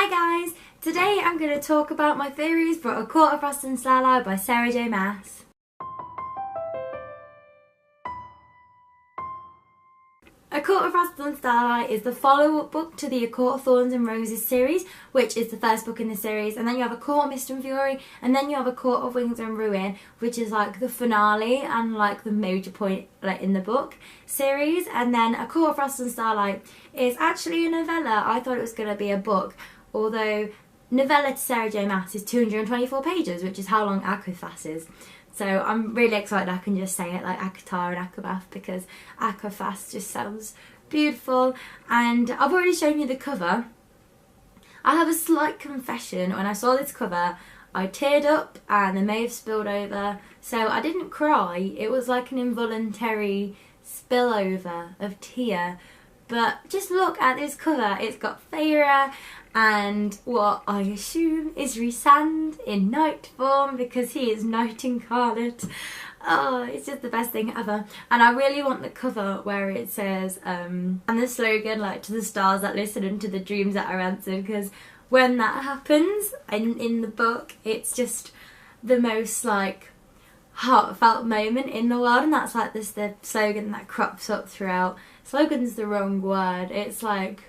Hi guys! Today I'm going to talk about my theories for A Court of Frost and Starlight by Sarah J Maas. A Court of Frost and Starlight is the follow-up book to the A Court of Thorns and Roses series, which is the first book in the series, and then you have A Court of Mist and Fury, and then you have A Court of Wings and Ruin, which is like the finale and like the major point like in the book series. And then A Court of Frost and Starlight is actually a novella. I thought it was going to be a book, although novella to Sarah J Maas is 224 pages, which is how long Aquafast is. So I'm really excited I can just say it like Akatar and Akabath, because Aquafast just sounds beautiful. And I've already shown you the cover. I have a slight confession. When I saw this cover, I teared up and they may have spilled over. So I didn't cry. It was like an involuntary spillover of tear. But just look at this cover. It's got Feyre and what I assume is Rhysand in night form, because he is night incarnate. Oh, it's just the best thing ever. And I really want the cover where it says, and the slogan, like, to the stars that listen and to the dreams that are answered, because when that happens in the book, it's just the most, like, heartfelt moment in the world. And that's like the slogan that crops up throughout. Slogan's the wrong word. It's like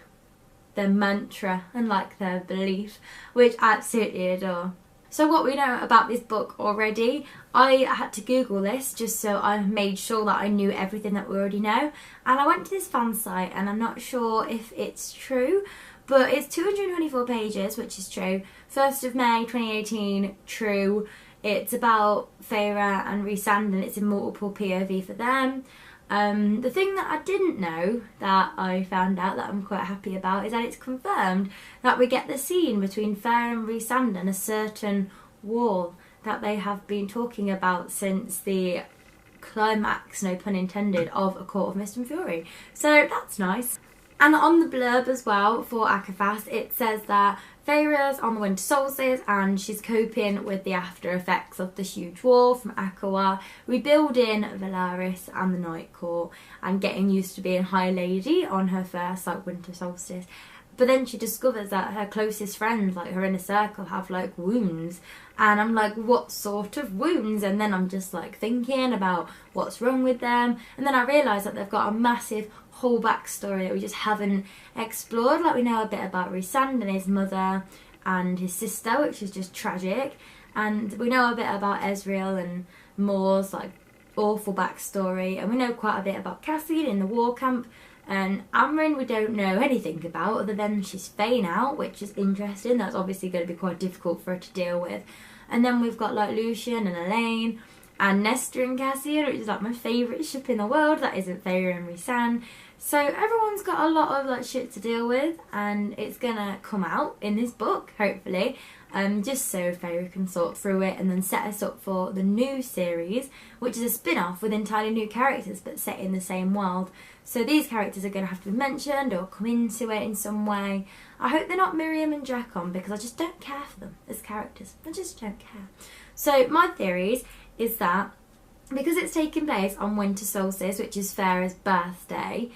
their mantra and like their belief, which I absolutely adore. So what we know about this book already, I had to Google this just so I made sure that I knew everything that we already know. And I went to this fan site, and I'm not sure if it's true, but it's 224 pages, which is true. 1st of May 2018, true. It's about Feyre and Rhysand, and it's in multiple POV for them. The thing that I didn't know, that I found out that I'm quite happy about, is that it's confirmed that we get the scene between Feyre and Rhysand and a certain wall that they have been talking about since the climax, no pun intended, of A Court of Mist and Fury. So that's nice. And on the blurb as well for Aquafast, it says that Feyre's on the winter solstice and she's coping with the after effects of the huge war from Aqua, rebuilding Valaris and the Night Court, and getting used to being High Lady on her first like winter solstice. But then she discovers that her closest friends, like her inner circle, have like wounds. And I'm like, what sort of wounds? And then I'm just like thinking about what's wrong with them. And then I realise that they've got a massive whole backstory that we just haven't explored. Like, we know a bit about Rhysand and his mother and his sister, which is just tragic. And we know a bit about Ezreal and Maas, like awful backstory. And we know quite a bit about Cassian in the war camp. And Amryn we don't know anything about, other than she's Fae now, which is interesting. That's obviously going to be quite difficult for her to deal with. And then we've got like Lucian and Elaine and Nestor and Cassian, which is like my favourite ship in the world. That isn't Feyre and Rhysand. So everyone's got a lot of like shit to deal with, and it's gonna come out in this book, hopefully. Just so Feyre can sort through it and then set us up for the new series, which is a spin-off with entirely new characters but set in the same world. So these characters are going to have to be mentioned or come into it in some way. I hope they're not Miriam and Drakon, because I just don't care for them as characters. I just don't care. So my theories is that because it's taking place on winter solstice, which is Feyre's birthday,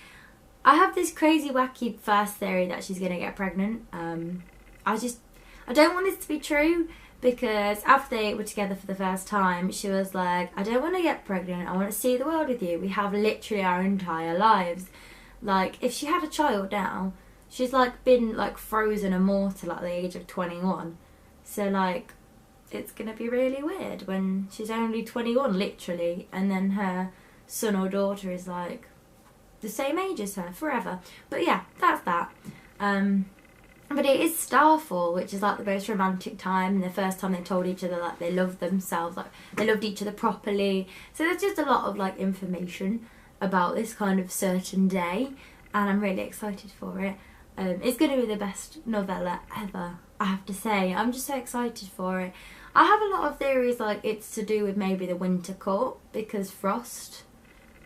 I have this crazy wacky first theory that she's going to get pregnant. I don't want this to be true, because after they were together for the first time, she was like, I don't want to get pregnant, I want to see the world with you. We have literally our entire lives. Like, if she had a child now, she's like been like frozen immortal at the age of 21. So like, it's going to be really weird when she's only 21, literally, and then her son or daughter is like the same age as her forever. But yeah, that's that. But it is Starfall, which is like the most romantic time, and the first time they told each other like they loved themselves, like they loved each other properly. So there's just a lot of like information about this kind of certain day, and I'm really excited for it. It's going to be the best novella ever, I have to say. I'm just so excited for it. I have a lot of theories like it's to do with maybe the Winter Court, because Frost,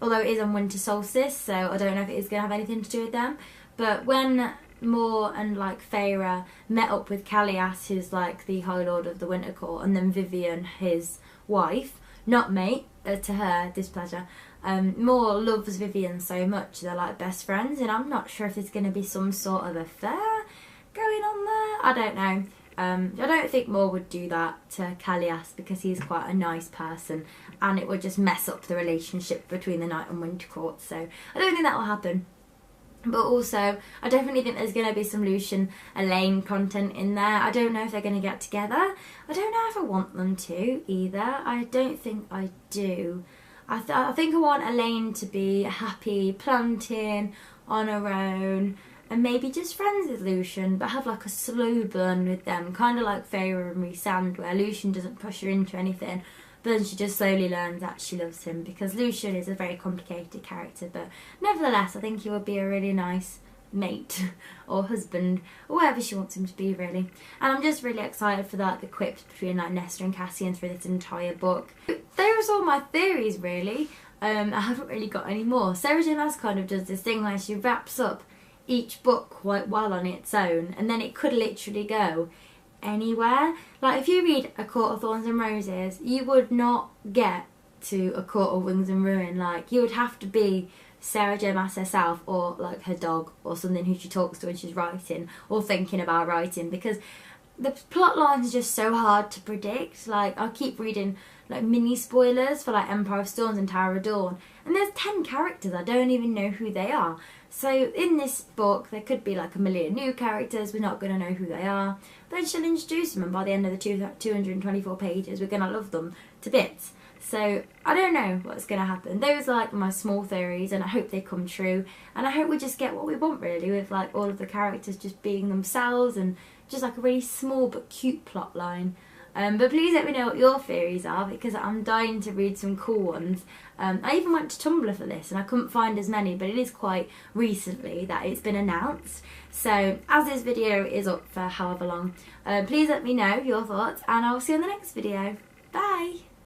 although it is on winter solstice, so I don't know if it is going to have anything to do with them. But when Moore and like Feyre met up with Callias, who's like the High Lord of the Winter Court, and then Vivian, his wife, not mate, to her displeasure. Moore loves Vivian so much, they're like best friends, and I'm not sure if there's going to be some sort of affair going on there. I don't know. I don't think Moore would do that to Callias because he's quite a nice person, and it would just mess up the relationship between the Night and Winter Court, so I don't think that will happen. But also, I definitely think there's going to be some Lucian Elaine content in there. I don't know if they're going to get together. I don't know if I want them to either. I don't think I do. I think I want Elaine to be happy, planting on her own, and maybe just friends with Lucian, but have like a slow burn with them, kind of like Feyre and Rhysand, where Lucian doesn't push her into anything, but then she just slowly learns that she loves him, because Lucian is a very complicated character, but nevertheless I think he would be a really nice mate or husband or whatever she wants him to be, really. And I'm just really excited for that, the quips between like Nesta and Cassian through this entire book. Those are all my theories, really. I haven't really got any more. Sarah J Maas kind of does this thing where she wraps up each book quite well on its own, and then it could literally go anywhere. Like if you read A Court of Thorns and Roses, you would not get to A Court of Wings and Ruin. Like you would have to be Sarah J Maas herself, or like her dog, or something who she talks to when she's writing or thinking about writing, because the plot lines are just so hard to predict. Like I keep reading like mini spoilers for like Empire of Storms and Tower of Dawn, and there's 10 characters I don't even know who they are. So in this book there could be like a million new characters, we're not going to know who they are, then she'll introduce them, and by the end of the 224 pages we're going to love them to bits. So I don't know what's going to happen. Those are like my small theories, and I hope they come true, and I hope we just get what we want, really, with like all of the characters just being themselves, and just like a really small but cute plot line. But please let me know what your theories are, because I'm dying to read some cool ones. I even went to Tumblr for this and I couldn't find as many, but it is quite recently that it's been announced. So as this video is up for however long, please let me know your thoughts, and I'll see you in the next video. Bye!